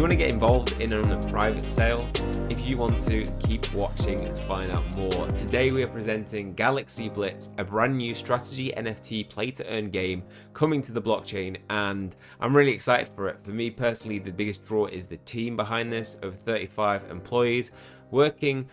want to get involved in on a private sale? If you want to, keep watching to find out more. Today we are presenting GalaxyBlitz, a brand new strategy NFT play-to-earn game coming to the blockchain, and I'm really excited for it. For me personally, the biggest draw is the team behind this, over 35 employees working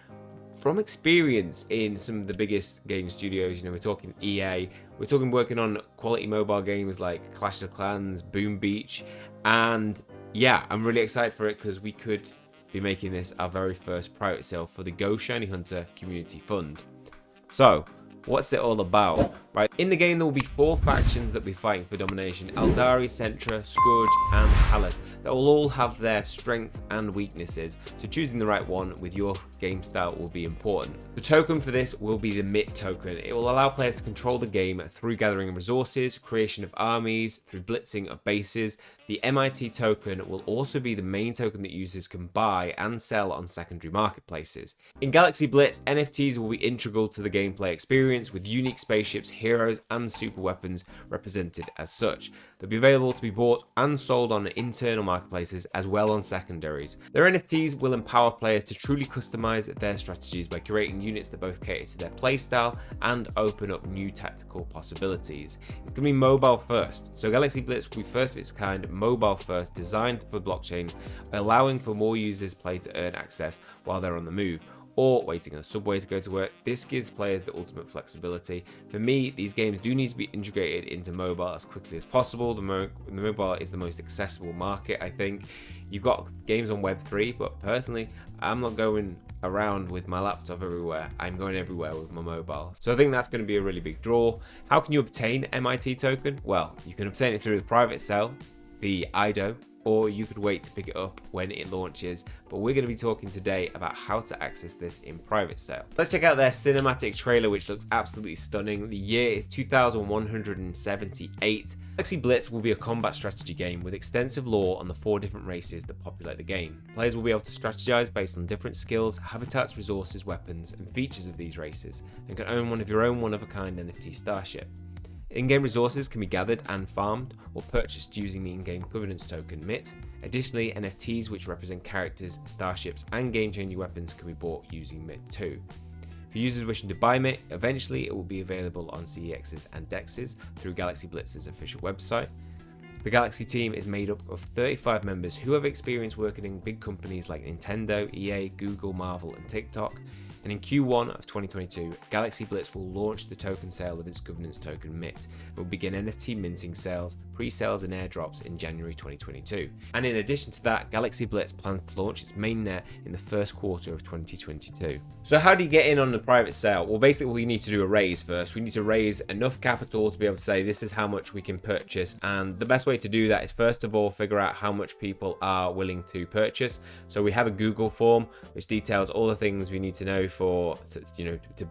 from experience in some of the biggest game studios. You know, we're talking EA, we're talking working on quality mobile games like Clash of Clans, Boom Beach, and yeah, I'm really excited for it because we could be making this our very first private sale for the Goshinyhunting community fund. So, what's it all about? Right, in the game there will be 4 factions that will be fighting for domination: Eldari, Sentra, Scourge and Palace. That will all have their strengths and weaknesses, so choosing the right one with your game style will be important. The token for this will be the MIT token. It will allow players to control the game through gathering resources, creation of armies, through blitzing of bases. The MIT token will also be the main token that users can buy and sell on secondary marketplaces. In GalaxyBlitz, NFTs will be integral to the gameplay experience, with unique spaceships, heroes and super weapons represented as such. They'll be available to be bought and sold on internal marketplaces as well on secondaries. Their NFTs will empower players to truly customize their strategies by creating units that both cater to their playstyle and open up new tactical possibilities. It's going to be mobile first, so GalaxyBlitz will be first of its kind, mobile first, designed for blockchain, allowing for more users play to earn access while they're on the move or waiting on a subway to go to work. This gives players the ultimate flexibility. For me, these games do need to be integrated into mobile as quickly as possible. The mobile is the most accessible market, I think. You've got games on Web3, but personally, I'm not going around with my laptop everywhere. I'm going everywhere with my mobile. So I think that's going to be a really big draw. How can you obtain MIT token? Well, you can obtain it through the private sale, the IDO, or you could wait to pick it up when it launches. But we're going to be talking today about how to access this in private sale. Let's check out their cinematic trailer, which looks absolutely stunning. The year is 2178. GalaxyBlitz will be a combat strategy game with extensive lore on the 4 different races that populate the game. Players will be able to strategize based on different skills, habitats, resources, weapons, and features of these races, and can own one of your own one-of-a-kind NFT starship. In-game resources can be gathered and farmed or purchased using the in-game governance token MIT. Additionally, NFTs which represent characters, starships and game-changing weapons can be bought using MIT too. For users wishing to buy MIT, eventually it will be available on CEXs and DEXs through GalaxyBlitz's official website. The Galaxy team is made up of 35 members who have experience working in big companies like Nintendo, EA, Google, Marvel and TikTok. And in Q1 of 2022, GalaxyBlitz will launch the token sale of its governance token MIT and will begin NFT minting sales, pre-sales and airdrops in January 2022. And in addition to that, GalaxyBlitz plans to launch its mainnet in the first quarter of 2022. So how do you get in on the private sale? Well, basically we need to do a raise first. We need to raise enough capital to be able to say this is how much we can purchase. And the best way to do that is first of all figure out how much people are willing to purchase. So we have a Google form which details all the things we need to know to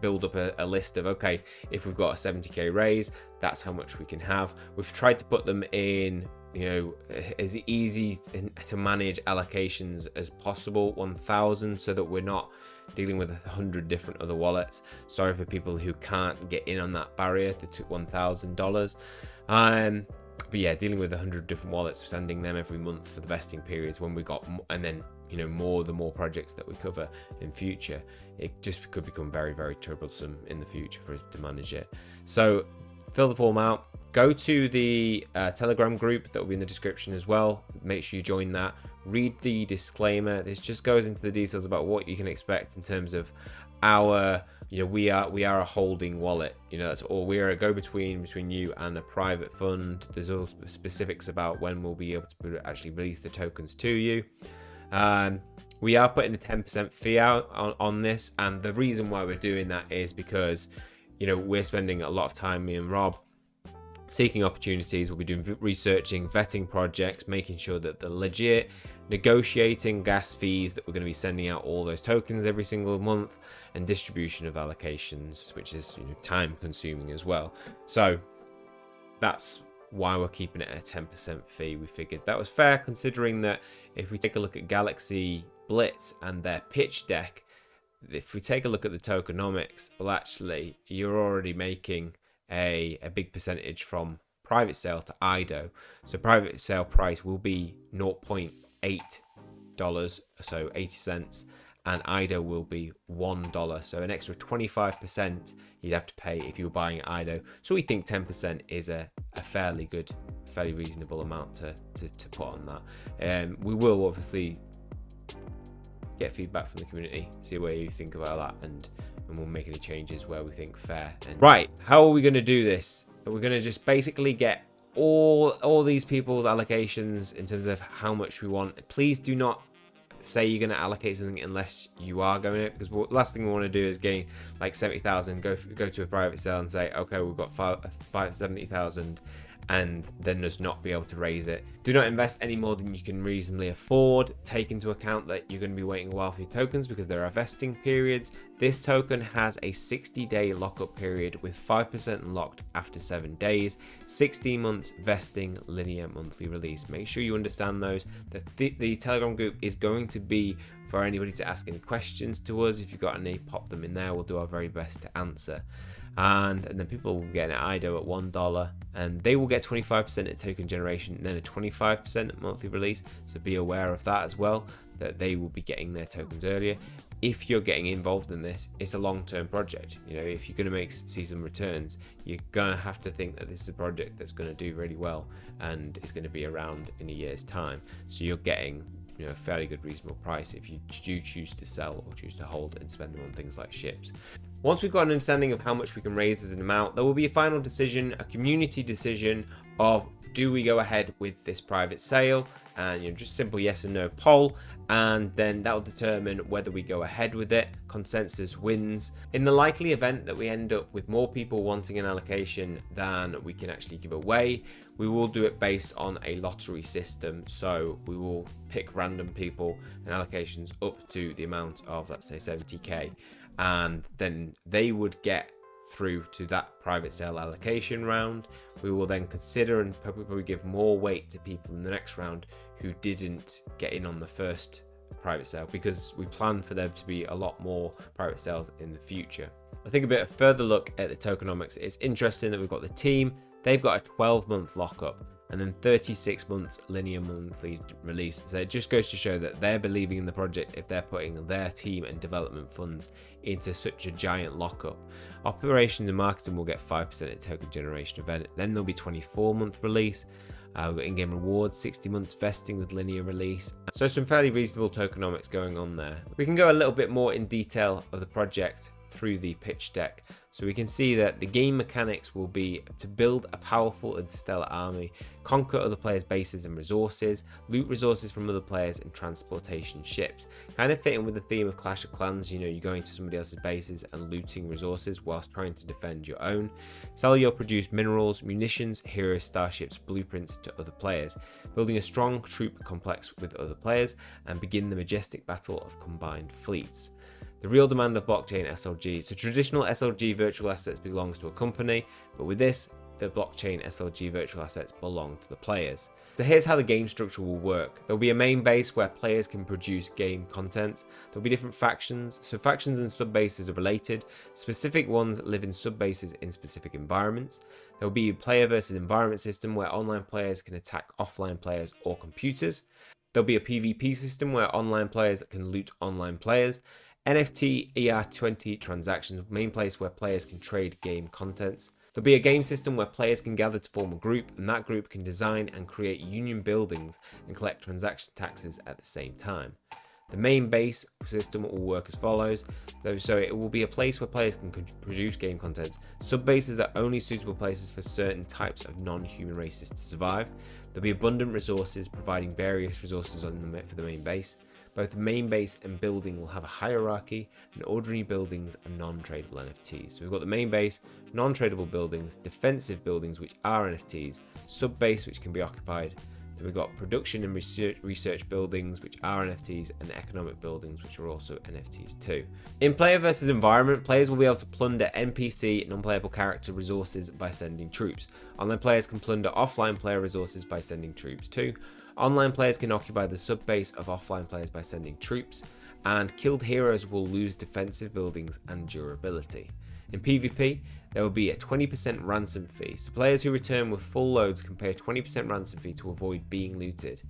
build up a list of, okay, if we've got a 70k raise, that's how much we can have. We've tried to put them in, as easy to manage allocations as possible, 1,000, so that we're not dealing with 100 different other wallets. Sorry for people who can't get in on that barrier to $1,000. But yeah, dealing with 100 different wallets, sending them every month for the vesting periods when we got, and then the more projects that we cover in future, it just could become very, very troublesome in the future for us to manage it. So fill the form out, go to the Telegram group that will be in the description as well. Make sure you join that. Read the disclaimer. This just goes into the details about what you can expect in terms of our, we are a holding wallet. That's all. We are a go-between you and a private fund. There's all specifics about when we'll be able to actually release the tokens to you. We are putting a 10% fee out on this, and the reason why we're doing that is because we're spending a lot of time, me and Rob, seeking opportunities. We'll be doing researching, vetting projects, making sure that they're legit, negotiating gas fees that we're going to be sending out all those tokens every single month, and distribution of allocations, which is time consuming as well. So that's why we're keeping it at a 10% fee. We figured that was fair, considering that if we take a look at GalaxyBlitz and their pitch deck, if we take a look at the tokenomics, well, actually you're already making a big percentage from private sale to IDO. So private sale price will be 0.8 so 80 cents, and IDO will be $1, so an extra 25% you'd have to pay if you were buying IDO. So we think 10% is a fairly reasonable amount to put on that. We will obviously get feedback from the community, see what you think about that, and we'll make any changes where we think fair. And right, how are we going to do this? We're going to just basically get all these people's allocations in terms of how much we want. Please do not say you're going to allocate something unless you are going it, because the last thing we want to do is gain like 70,000, go to a private sale and say, okay, we've got 70,000, and then just not be able to raise it. Do not invest any more than you can reasonably afford. Take into account that you're going to be waiting a while for your tokens because there are vesting periods. This token has a 60-day lockup period with 5% locked after 7 days, 16 months vesting, linear monthly release. Make sure you understand those. The Telegram group is going to be for anybody to ask any questions to us. If you've got any, pop them in there. We'll do our very best to answer. And then people will get an IDO at $1, and they will get 25% at token generation and then a 25% at monthly release. So be aware of that as well, that they will be getting their tokens earlier. If you're getting involved in this, it's a long-term project. You know, if you're going to see some returns, you're going to have to think that this is a project that's going to do really well and is going to be around in a year's time. So you're getting, you know, a fairly good reasonable price if you do choose to sell or choose to hold and spend them on things like ships. Once we've got an understanding of how much we can raise as an amount, there will be a final decision, a community decision of, do we go ahead with this private sale? And, you know, just simple yes and no poll, and then that will determine whether we go ahead with it. Consensus wins. In the likely event that we end up with more people wanting an allocation than we can actually give away, we will do it based on a lottery system. So we will pick random people and allocations up to the amount of, let's say, 70k, and then they would get through to that private sale allocation round. We will then consider and probably give more weight to people in the next round who didn't get in on the first private sale, because we plan for there to be a lot more private sales in the future. I think a bit of further look at the tokenomics. It's interesting that we've got the team. They've got a 12-month lockup and then 36 months linear monthly release. So it just goes to show that they're believing in the project if they're putting their team and development funds into such a giant lockup. Operations and marketing will get 5% at token generation event. Then there'll be 24-month release. We've got in-game rewards, 60 months vesting with linear release. So some fairly reasonable tokenomics going on there. We can go a little bit more in detail of the project through the pitch deck. So we can see that the game mechanics will be to build a powerful interstellar army, conquer other players' bases and resources, loot resources from other players, and transportation ships. Kind of fitting with the theme of Clash of Clans, you know, you're going to somebody else's bases and looting resources whilst trying to defend your own. Sell your produced minerals, munitions, heroes, starships, blueprints to other players, building a strong troop complex with other players, and begin the majestic battle of combined fleets. The real demand of blockchain SLG. So traditional SLG virtual assets belongs to a company, but with this, the blockchain SLG virtual assets belong to the players. So here's how the game structure will work. There'll be a main base where players can produce game content. There'll be different factions. So factions and sub-bases are related. Specific ones live in sub-bases in specific environments. There'll be a player versus environment system where online players can attack offline players or computers. There'll be a PvP system where online players can loot online players. NFT ER20 transactions, main place where players can trade game contents. There'll be a game system where players can gather to form a group, and that group can design and create union buildings and collect transaction taxes at the same time. The main base system will work as follows. So it will be a place where players can produce game contents. Sub-bases are only suitable places for certain types of non-human races to survive. There'll be abundant resources, providing various resources for the main base. Both the main base and building will have a hierarchy, and ordinary buildings and non-tradable NFTs. So we've got the main base, non-tradable buildings, defensive buildings which are NFTs, sub-base which can be occupied. Then we've got production and research buildings which are NFTs, and economic buildings which are also NFTs too. In player versus environment, players will be able to plunder NPC, non-playable character resources by sending troops. Online players can plunder offline player resources by sending troops too. Online players can occupy the sub-base of offline players by sending troops, and killed heroes will lose defensive buildings and durability. In PvP, there will be a 20% ransom fee, so players who return with full loads can pay a 20% ransom fee to avoid being looted.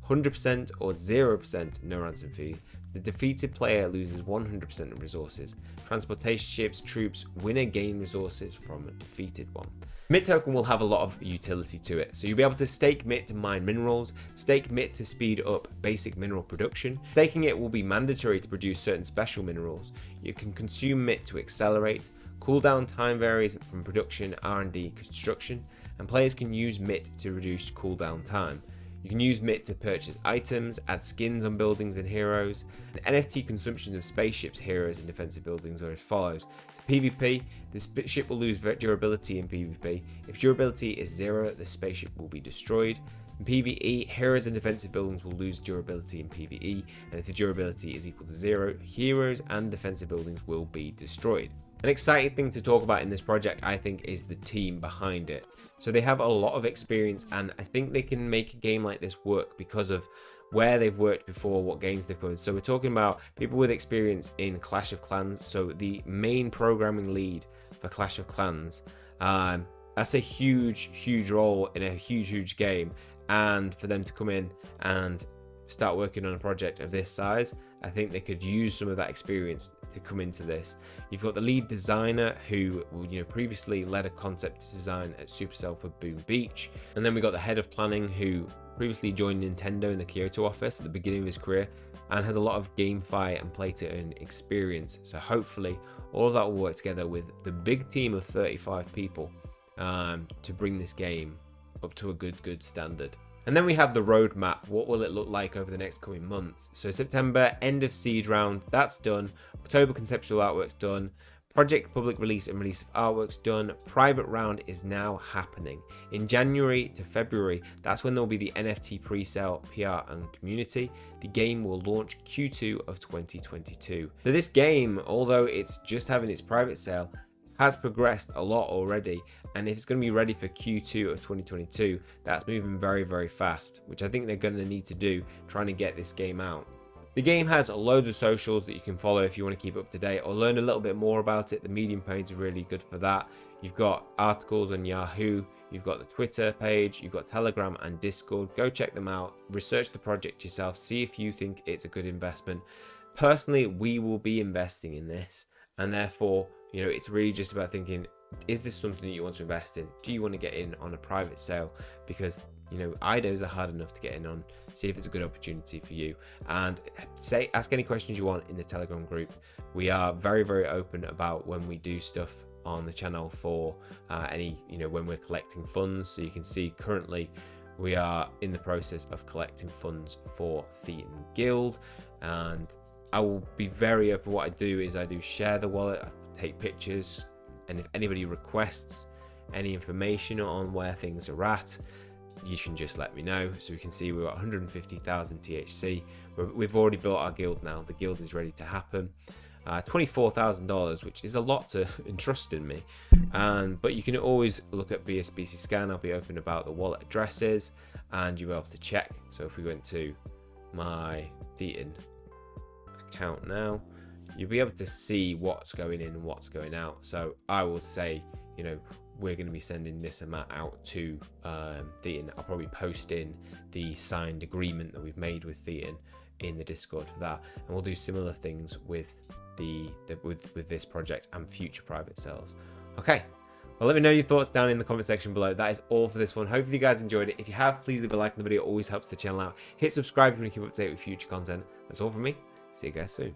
100% or 0% no ransom fee. The defeated player loses 100% of resources. Transportation ships, troops, winner gain resources from a defeated one. MIT token will have a lot of utility to it. So you'll be able to stake MIT to mine minerals, stake MIT to speed up basic mineral production. Staking it will be mandatory to produce certain special minerals. You can consume MIT to accelerate. Cooldown time varies from production, R&D, construction, and players can use MIT to reduce cooldown time. You can use MIT to purchase items, add skins on buildings and heroes, and NFT consumption of spaceships, heroes, and defensive buildings are as follows. So PvP, the spaceship will lose durability in PvP. If durability is 0, the spaceship will be destroyed. In PvE, heroes and defensive buildings will lose durability in PvE, and if the durability is equal to 0, heroes and defensive buildings will be destroyed. An exciting thing to talk about in this project, I think, is the team behind it. So they have a lot of experience, and I think they can make a game like this work because of where they've worked before, what games they've covered. So we're talking about people with experience in Clash of Clans. So the main programming lead for Clash of Clans, that's a huge role in a huge game. And for them to come in and start working on a project of this size, I think they could use some of that experience to come into this. You've got the lead designer who previously led a concept design at Supercell for Boom Beach, and then we got the head of planning who previously joined Nintendo in the Kyoto office at the beginning of his career and has a lot of GameFi and play to earn experience. So hopefully all of that will work together with the big team of 35 people to bring this game up to a good standard. And then we have the roadmap. What will it look like over the next coming months? So September, end of seed round, that's done. October, conceptual artwork's done. Project public release and release of artwork's done. Private round is now happening. In January to February, that's when there will be the NFT pre-sale, PR and community. The game will launch Q2 of 2022. So this game, although it's just having its private sale, has progressed a lot already, and if it's going to be ready for Q2 of 2022, that's moving very fast, which I think they're going to need to do, trying to get this game out. The game has loads of socials that you can follow if you want to keep up to date or learn a little bit more about it. The Medium page is really good for that. You've got articles on Yahoo, you've got the Twitter page, you've got Telegram and Discord. Go check them out, research the project yourself, see if you think it's a good investment. Personally, we will be investing in this, and therefore it's really just about thinking, is this something that you want to invest in? Do you want to get in on a private sale? Because IDOs are hard enough to get in on. See if it's a good opportunity for you, and ask any questions you want in the Telegram group. We are very open about when we do stuff on the channel for any when we're collecting funds. So you can see currently we are in the process of collecting funds for Thetan Guild, and I will be very open. What I do is I do share the wallet, I take pictures, and if anybody requests any information on where things are at, you can just let me know. So we can see we've got 150,000 THC. We've already built our guild now. The guild is ready to happen. $24,000, which is a lot to entrust in me. But you can always look at BSBC scan. I'll be open about the wallet addresses, and you'll be able to check. So if we went to my Thetan account now, you'll be able to see what's going in and what's going out. So I will say, we're going to be sending this amount out to Thetan. I'll probably post in the signed agreement that we've made with Thetan in the Discord for that, and we'll do similar things with with this project and future private sales. Okay, well, let me know your thoughts down in the comment section below. That is all for this one. Hopefully you guys enjoyed it. If you have, please leave a like on the video. It always helps the channel out. Hit subscribe if you want to keep up to date with future content. That's all from me. See you guys soon.